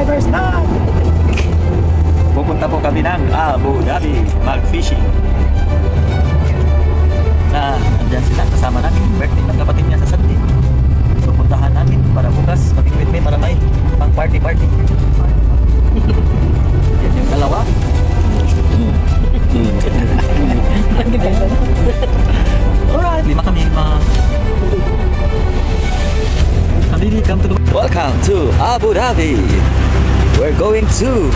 First na! Pupunta po kami ng Abu Dhabi mag-fishing. Andyan sila, kasama namin. Birthday ng kapatid niya sa Sunday. So puntahan namin para bukas mag-iwit para may pang party. Yan yung dalawa. Alright, lima kami. Welcome to Abu Dhabi. We're going to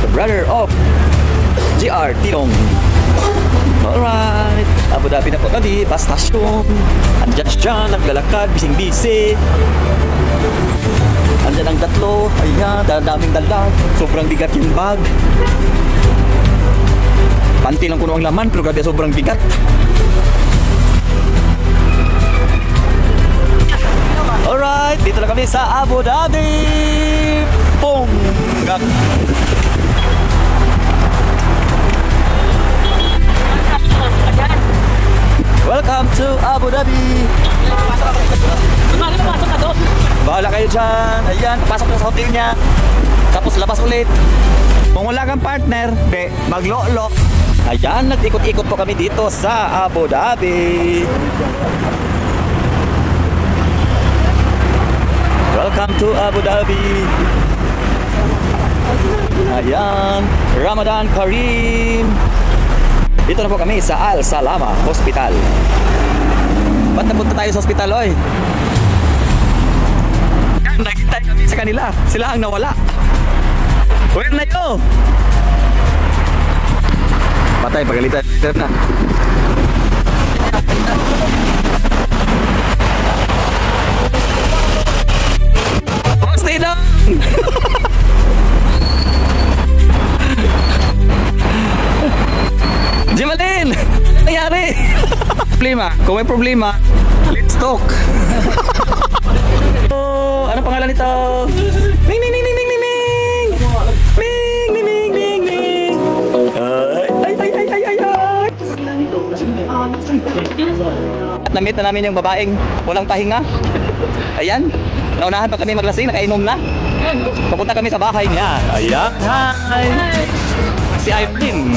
the brother of GR Tinong. Alright, Abu Dhabi na po kami, bus station. Andyan siya, naglalakad, bising-bisi. Andyan ang tatlo, ayan, daming dala. Sobrang bigat yung bag. Panty lang kuno ang laman, pero grabe sobrang bigat. Alright, dito na kami sa Abu Dhabi. Boom! Welcome to Abu Dhabi. Bahala kayo dyan. Ayan, pasok na sa hotel niya. Tapos labas ulit. Kung wala kang partner, maglolo. Ayan, nag-ikot-ikot po kami dito sa Abu Dhabi. Welcome to Abu Dhabi. Ayan, Ramadan Kareem. Dito na po kami sa Al Salama Hospital. Ba't napunta tayo sa hospital, oy? Nakita kami sa kanila. Sila ang nawala. Uwin na yun. Patay, pagalitan na. Stay down. Jimalin! Ano nangyari? Problema. Kung may problema, let's talk. Ano pangalan nito? Ming, ming, ming, ming, ming, ming, ming. Ming, ming, ming, ming, ming. Ay. At na-meet na namin yung babaeng walang pahinga. Ayan. Naunahan pa kami maglasing, nakainom na. Papunta kami sa bahay niya. Ayan. Hi! Si Irene.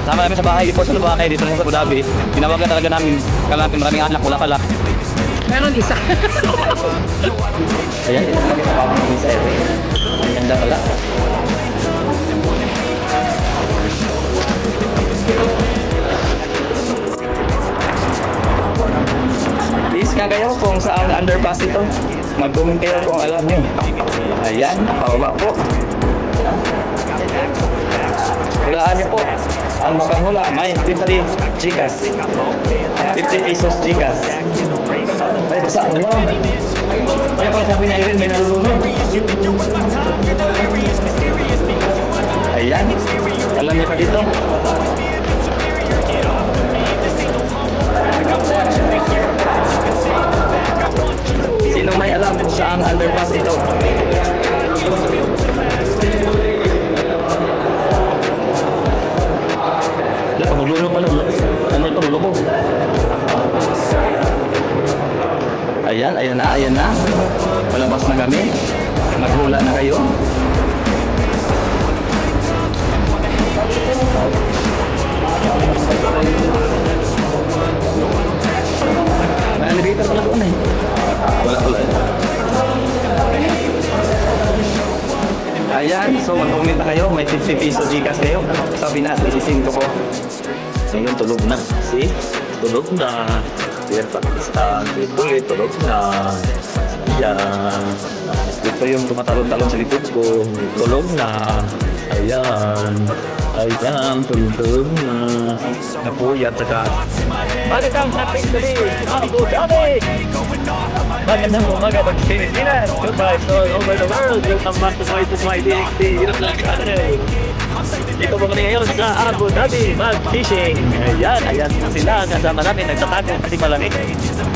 Sama namin sa bahay, before sa bahay dito sa Abu Dhabi. Tinawagan talaga namin, kala namin maraming anak, wala pala. Meron isa. Ayan, dito kami sa bahay ni Sir. Ang ganda pala. Please nga kayo kung saan underpass ito. Mag-comment kayo kung alam nyo. Ayan, pababa po. Hulaan nyo po. Ang mapanghula, may 50 Gcash. 50 pesos Gcash. Ay, basta ano mo? Kaya pala sabi niya rin, may nalulunod. Ayan. Alam niyo pa dito? Sino may alam kung saan underpass ito? Paglulo pala. Ano ito? Lulo ko. Ayan na. Palabas na kami. Maghula na kayo. May elevator pala doon eh. Wala. Ayan, so mag-comment na kayo. May 50 pesos Gcash kayo. Sabi na, isising ko po. Ngayon tulog na. See? Tulog na. Dear Pakistan. Ulit, tulog na. Ayan. Ito yung tumatalon-talon sa likod ko. Tulog na. Ayan. Tulog na. Napuyat saka. Bakit ang happy today? Abu Dhabi! Magandang umaga ng Pilipinas. Goodbye to all over the world. Welcome back to my DXT. Dito po kami ngayon sa Abu Dhabi mag-fishing. Ayan sila. Kasama namin nagtatago kasi malamig. Ayan.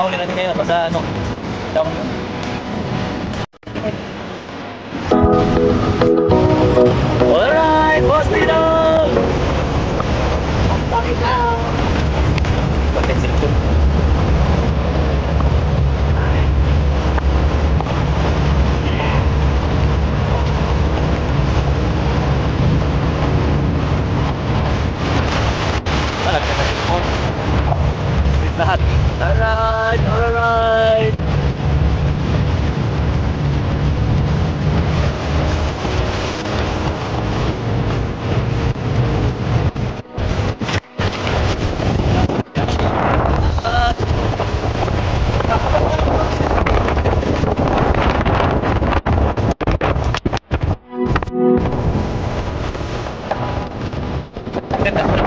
mahuli natin ngayon. Basta ano. Down. Alright, boss Tino! Bakit na? Bakit sila? Lahat. Alright, alright.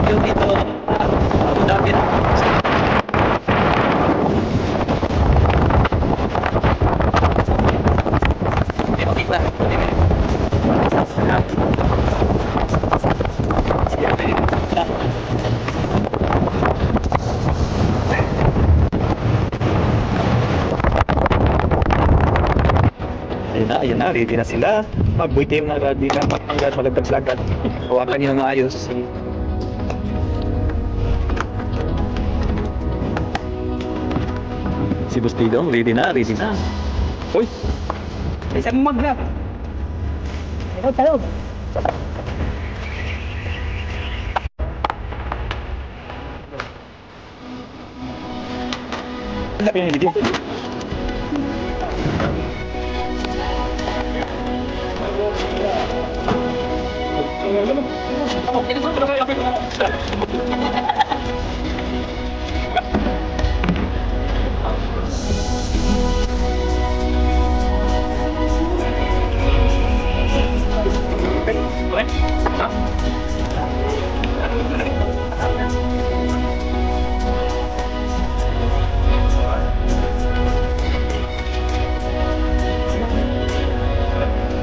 Yung dito, dami na. Ayan na, ready na sila. Mag-buitim na ready na, hanggang malagdag-lagad. Hawakan nyo na maayos. Si Bustidong, ready na, ready na. Uy! Isang mag na. Ikaw talog. Laki na hindi.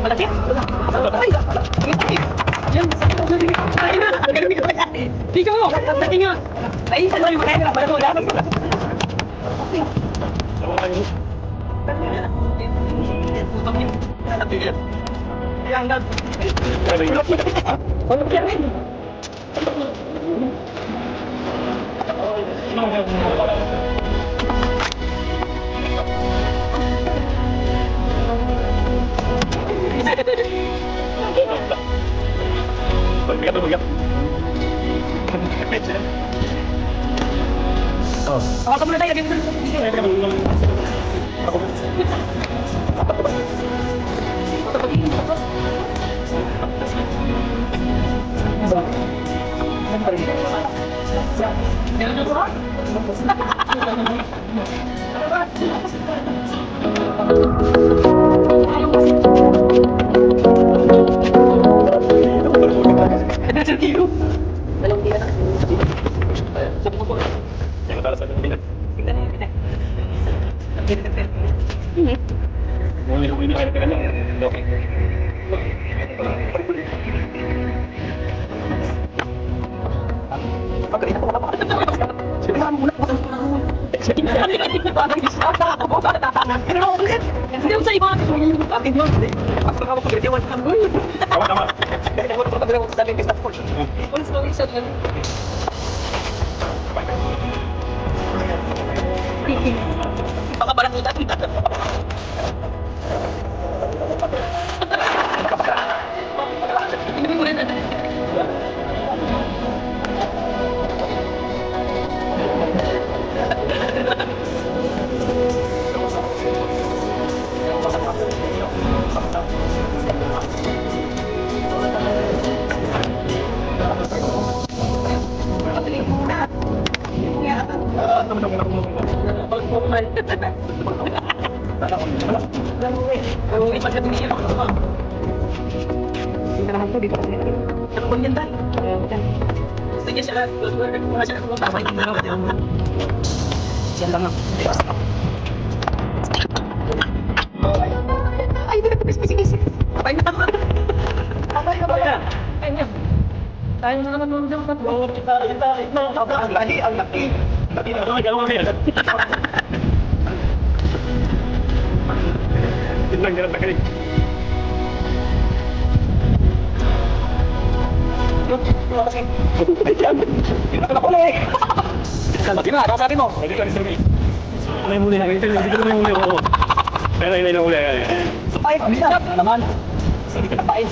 Malaki? Yan, ay na, ikaw mo, pati nga. Ay, sa layo kaya na, bago lang. Yang dag. Ano yan? Oh, kamu na tayo. lang, ganun lang. Ayan. Hindi na pala eh. Sige na, kasabi mo. May muli na. Hindi ko may muli ako. Pero hindi na muli. Ay, bisa naman. Hindi ka napain.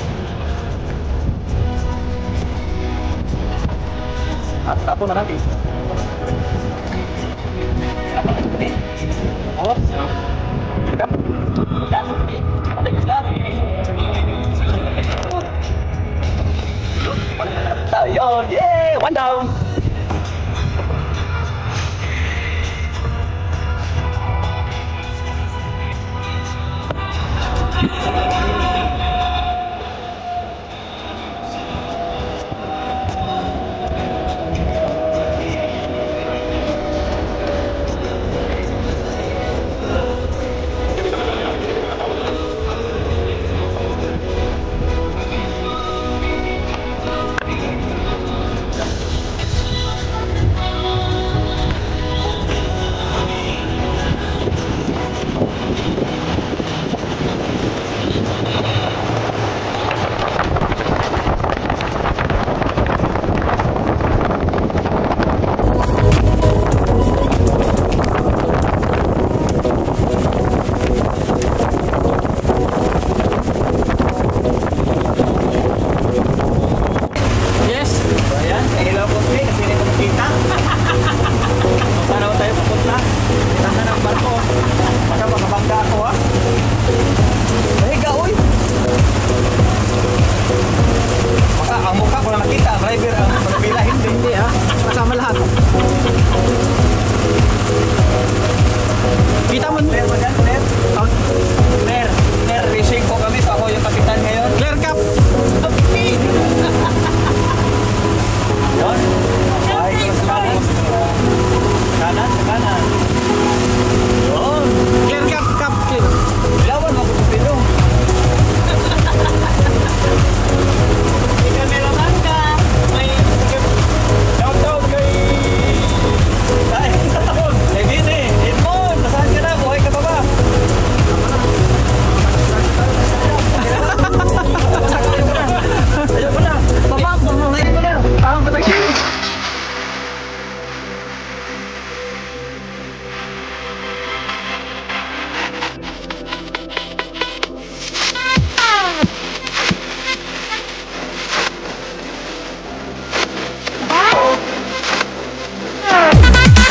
Tapo na natin. Oh. Ayun, yeah! One down!